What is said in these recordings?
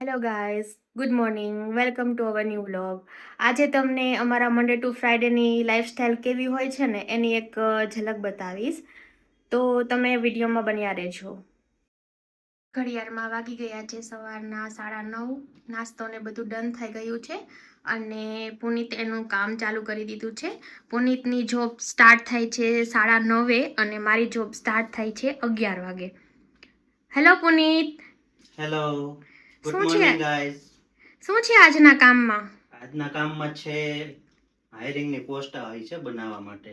Hello guys, good morning, welcome to our new vlog. આજે તમને અમારા મંડે ટુ ફ્રાઈડેની લાઈફસ્ટાઈલ કેવી હોય છે ને એની એક ઝલક બતાવીશ. તો તમે વિડીયોમાં બન્યા રહેજો. ઘડિયાળમાં વાગી ગયા છે સવારના 9:30. નાસ્તો ને બધું ડન થઈ ગયું છે અને પુનીત એનું કામ ચાલુ કરી દીધું છે. પુનીતની જોબ સ્ટાર્ટ થાય છે 9:30 અને મારી જોબ સ્ટાર્ટ થાય છે 11 વાગે. હેલો પુનીત. હેલો, ગુડ શું છે મોર્નિંગ ગાઈઝ. શું છે આજના કામમાં? આજના કામમાં છે હાયરિંગની પોસ્ટ આવી છે બનાવવા માટે.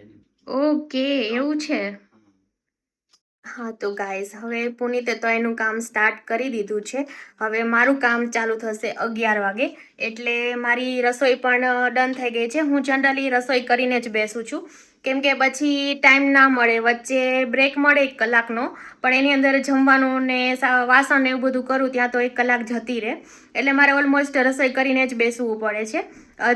ઓકે, એવું છે. હા તો ગાઈઝ, હવે પુનીતે તો એનું કામ સ્ટાર્ટ કરી દીધું છે. હવે મારું કામ ચાલુ થશે 11 વાગે, એટલે મારી રસોઈ પણ ડન થઈ ગઈ છે. હું જનરલી રસોઈ કરીને જ બેસું છું, કેમ કે પછી ટાઈમ ના મળે, વચ્ચે બ્રેક મળે 1 કલાકનો, પણ એની અંદર જમવાનું ને વાસણ ને એવું બધું કરું ત્યાં તો 1 કલાક જતી રહે, એટલે મારે ઓલમોસ્ટ રસોઈ કરીને જ બેસવું પડે છે.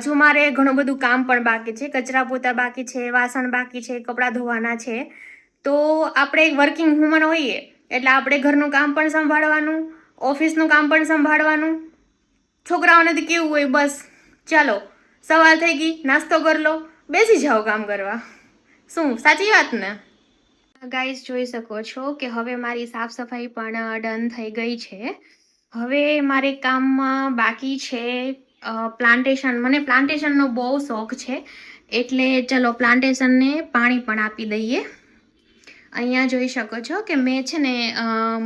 હજુ મારે ઘણું બધું કામ પણ બાકી છે, કચરા પોતા બાકી છે, વાસણ બાકી છે, કપડાં ધોવાના છે. તો આપણે વર્કિંગ વુમન હોઈએ એટલે આપણે ઘરનું કામ પણ સંભાળવાનું, ઓફિસનું કામ પણ સંભાળવાનું. છોકરાઓને તો કેવું હોય, બસ ચાલો સવાર થઈ ગઈ, નાસ્તો કરી લો, બેસી જાઓ કામ કરવા. શું સાચી વાત ને? ગાઈઝ, જોઈ શકો છો કે હવે મારી સાફ સફાઈ પણ ડન થઈ ગઈ છે. હવે મારે કામમાં બાકી છે પ્લાન્ટેશન. મને પ્લાન્ટેશનનો બહુ શોખ છે, એટલે ચલો પ્લાન્ટેશનને પાણી પણ આપી દઈએ. અહીંયા જોઈ શકો છો કે મેં છે ને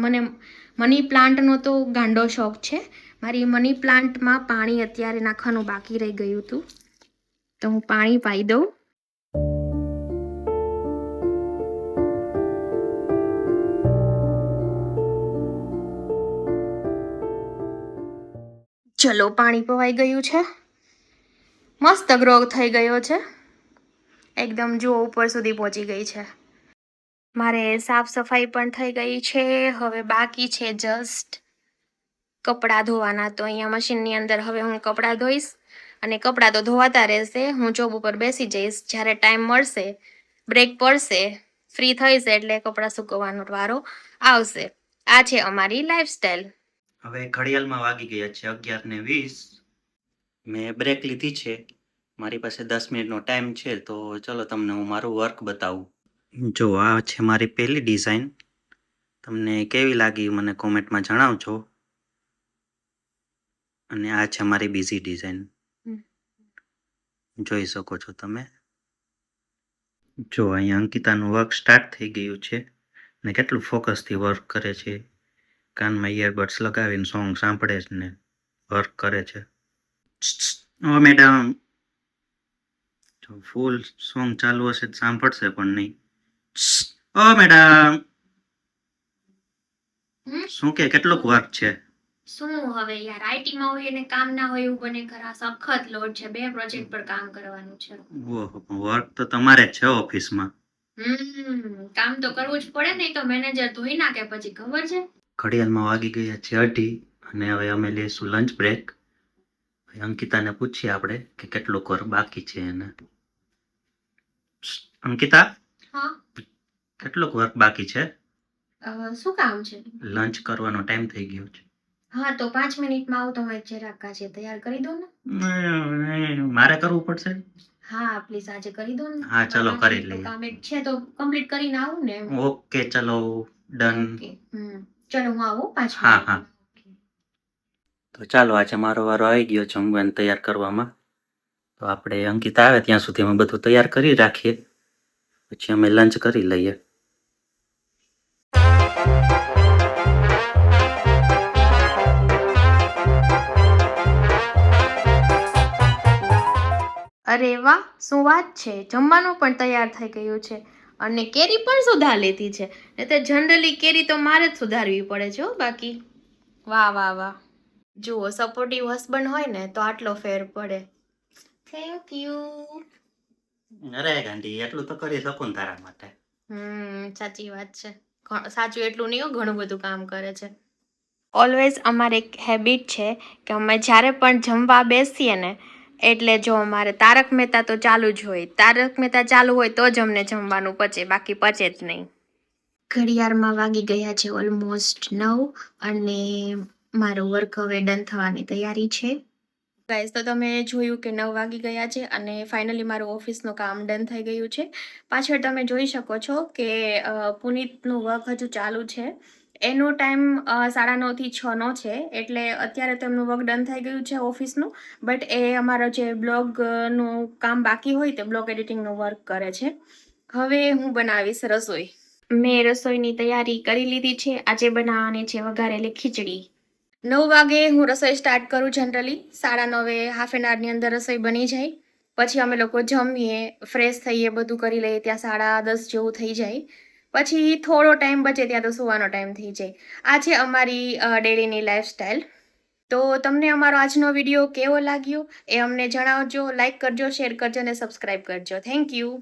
મને મની પ્લાન્ટનો તો ગાંડો શોખ છે. મારી મની પ્લાન્ટમાં પાણી અત્યારે નાખવાનું બાકી રહી ગયું હતું, તો હું પાણી પાઈ દઉં. ચલો, પાણી પવાઈ ગયું છે, મસ્ત ગ્રો થઈ ગયો છે, એકદમ જુઓ ઉપર સુધી પહોંચી ગઈ છે. મારે સાફ સફાઈ પણ થઈ ગઈ છે. હવે બાકી છે જસ્ટ કપડાં ધોવાના. તો અહીંયા મશીનની અંદર હવે હું કપડાં ધોઈશ અને કપડાં તો ધોવાતા રહેશે. હું જોબ ઉપર બેસી જઈશ, જ્યારે ટાઈમ મળશે, બ્રેક પડશે, ફ્રી થઈશ એટલે કપડાં સૂકવવાનો વારો આવશે. આ છે અમારી લાઈફસ્ટાઈલ. હવે ઘડિયાળમાં વાગી ગયા છે 11:20. મેં બ્રેક લીધી છે, મારી પાસે 10 મિનિટનો ટાઈમ છે, તો ચલો તમને હું મારું વર્ક બતાવું. જો આ છે મારી પહેલી ડિઝાઇન. તમને કેવી લાગી મને કોમેન્ટમાં જણાવજો. અને આ છે મારી બીજી ડિઝાઇન, જોઈ શકો છો તમે. જો અહીંયા અંકિતાનું વર્ક સ્ટાર્ટ થઈ ગયું છે ને કેટલું ફોકસથી વર્ક કરે છે. કાનમાં ઇયરબડ્સ લગાવીને સોંગ સાંભળે છે ને વર્ક કરે છે. ઓ મેડમ, જો ફૂલ સોંગ ચાલુ હશે તો સાંભળશે પણ નહીં. ઓ મેડમ, શું કે કેટલુંક વર્ક છે? શું હવે યાર, આઈટીમાં હોય અને કામ ના હોય એવું બને ખરા? સખત લોડ છે, 2 પ્રોજેક્ટ પર કામ કરવાનું છે. ઓહો, વર્ક તો તમારે જ છે ઓફિસમાં. કામ તો કરવું જ પડે, નહીં તો મેનેજર ધોઈ નાખે પછી, ખબર છે. ઘડિયાળમાં વાગી ગયા છે 2:30 અને હવે અમે લઈશું લંચ બ્રેક. અંકિતાને પૂછીએ આપણે કે કેટલું વર્ક બાકી છે એને. અંકિતા, હા, કેટલુંક વર્ક બાકી છે? શું કામ છે? લંચ કરવાનો ટાઈમ થઈ ગયો છે. હા તો 5 મિનિટમાં આવું, તમે જરાક કાચે તૈયાર કરી દો ને. મારે કરવું પડશે? હા પ્લીઝ, આજે કરી દો ને. હા ચલો કરી લઈએ. કામ એક છે તો કમ્પ્લીટ કરીને આવું ને. ઓકે ચલો, ડન. ચલો હું આવું 5 હા મિનિટ. હા. તો ચાલો, આજે મારો વારો આવી ગયો જમવાનું તૈયાર કરવામાં. તો આપણે અંકિતા આવે ત્યાં સુધી અમે બધું તૈયાર કરી રાખીએ, પછી અમે લંચ કરી લઈએ. અરે વાહ, શું વાત છે! જમવાનું પણ તૈયાર થઈ ગયું છે અને કેરી પણ સુધાર લીધી છે. એ તો જનરલી કેરી તો મારે જ સુધારવી પડે છે હો. બાકી વાહ વાહ વાહ, જુઓ સપોર્ટિવ હસબન્ડ હોય ને તો આટલો ફેર પડે. Thank you. અરે ગાંધી, એટલું તો કરી શકું ને તારા માટે. સાચી વાત છે. સાચું એટલું નહીં, ઘણું બધું કામ કરે છે. ઓલવેઝ અમારે એક હેબિટ છે કે અમે જ્યારે પણ જમવા બેસીએ ને એટલે જો અમારે તારક મહેતા તો ચાલુ જ હોય. તારક મહેતા ચાલુ હોય તો જ અમને જમવાનું પચે, બાકી પચે જ નહીં. ઘડિયાળમાં વાગી ગયા છે ઓલમોસ્ટ 9 અને મારો વર્ક હવે ડન થવાની તૈયારી છે. ગાઈઝ તો તમે જોયું કે 9 વાગી ગયા છે અને ફાઇનલી મારું ઓફિસનું કામ ડન થઈ ગયું છે. પાછળ તમે જોઈ શકો છો કે પુનીતનું વર્ક હજુ ચાલુ છે. એનો ટાઈમ 9:30 થી 6નો છે, એટલે અત્યારે તો એમનું વર્ક ડન થઈ ગયું છે ઓફિસનું. બટ એ અમારો જે બ્લોગનું કામ બાકી હોય તે બ્લોગ એડિટિંગનું વર્ક કરે છે. હવે હું બનાવીશ રસોઈ. મેં રસોઈની તૈયારી કરી લીધી છે. આજે બનાવવાની છે વઘારેલી ખીચડી. 9 વાગે હું રસોઈ સ્ટાર્ટ કરું જનરલી. 9:30 હાફ એન આવરની અંદર રસોઈ બની જાય. પછી અમે લોકો જમીએ, ફ્રેશ થઈએ, બધું કરી લઈએ ત્યાં 10:30 જેવું થઈ જાય. પછી થોડો ટાઈમ બચે ત્યાં તો સૂવાનો ટાઈમ થઈ જાય. આ છે અમારી ડેલીની લાઈફસ્ટાઈલ. તો તમને અમારો આજનો વિડીયો કેવો લાગ્યો એ અમને જણાવજો. લાઈક કરજો, શેર કરજો અને સબસ્ક્રાઈબ કરજો. Thank you.